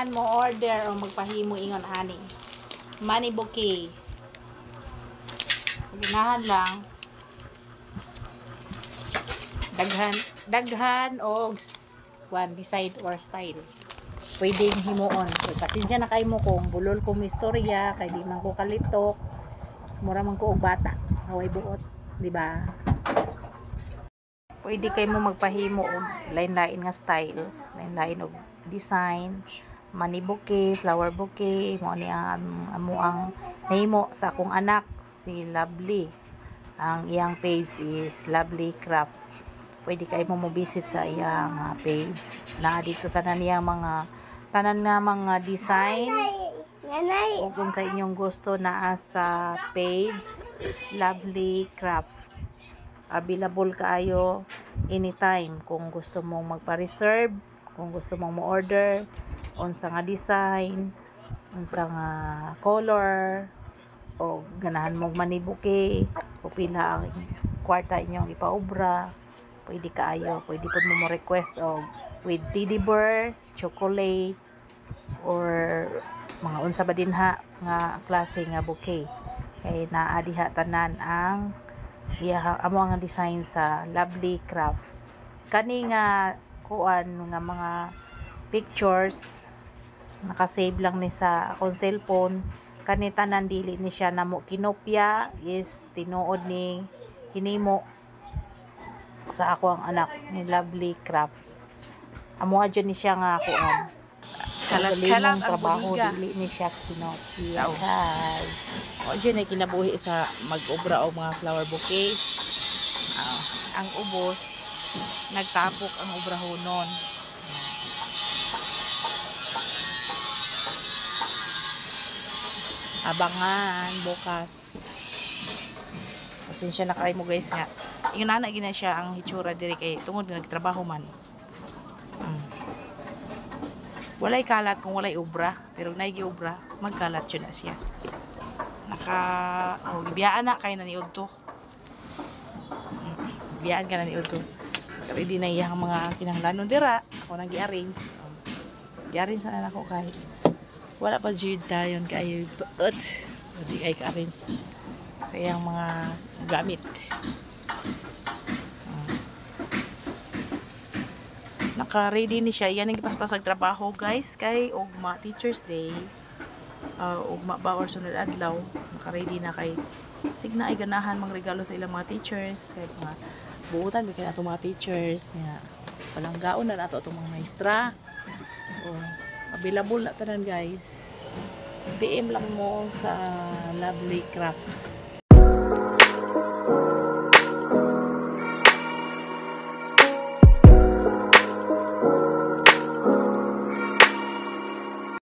ganahan mo order o magpahimo ingon ani. Money bouquet. So, ganahan lang. Daghan o one design or style. Pwedeng himuon. So, patinsya na kayo mo kung bulol kong istorya, kay di man ko kalitok. Mura man ko og bata. Away buot, di ba? Pwede kayo mo magpahimo og lain-lain nga style, lain-lain og design, money bouquet, flower bouquet, mo ni ang nahimo sa akong anak si Lovely. Ang iyang page is Lovely Craft. Pwede kayo mo visit sa iyang page. Na dito tanan niya mga design. O kung sa inyong gusto na sa page Lovely Craft. Available kaayo anytime kung gusto mong magpa-reserve, kung gusto mong mo-order unsa nga design, unsa nga color, o ganahan mong money bouquet, o pila ang kwarta inyong ipaobra, pwede kaayo. Pwede po mo request og with teddy bear, chocolate, or mga unsa ba dinha nga klase nga bouquet. Kay naa diha tanan ang amo ang design sa Lovely Craft. Kani nga kuan nga mga pictures naka-save lang ni sa akong cellphone. Kani tanan dili ni siya namo kinopya, is tinuod ni hinimo sa ako ang anak ni Lovely Craft. Amo adyo ni siya nga kuan. Kalat-kalat ang trabaho dili ni siya kinopya. Guys. O dyan ay kinabuhi sa mag-obra o mga flower bouquet. Ang ubos, nagtapok ang obrahonon. Abangan bukas. Pasensya na kayo mo guys nga. Yung nana gina siya ang hitsura diri kay tungod nga nagtrabaho man. Walay kalat kung walay obra, pero naigi obra, magkalat yun na siya. Biyaan na kayo na ni Udto. Biyaan ka na ni Udto. Pero hindi na iyang mga kinanglanon dira. Ako nang gi-arrange. Gi-arrange na ako kahit. Wala pa jud tayon kayo. But, hindi kayo ka-arrange. Sa iyang mga gamit. Naka-ready ni siya. Yan ang ipaspasag trabaho guys. Kay Ugma Teacher's Day. Ugma ba or sunod adlaw, naka-ready na kay signa ay ganahan mang regalo sa ilang mga teachers, kay mga buutan kay ato mga teachers niya palanggaon na nato atong mga maestra. Available na tanan guys. PM lang mo sa Lovely Crafts.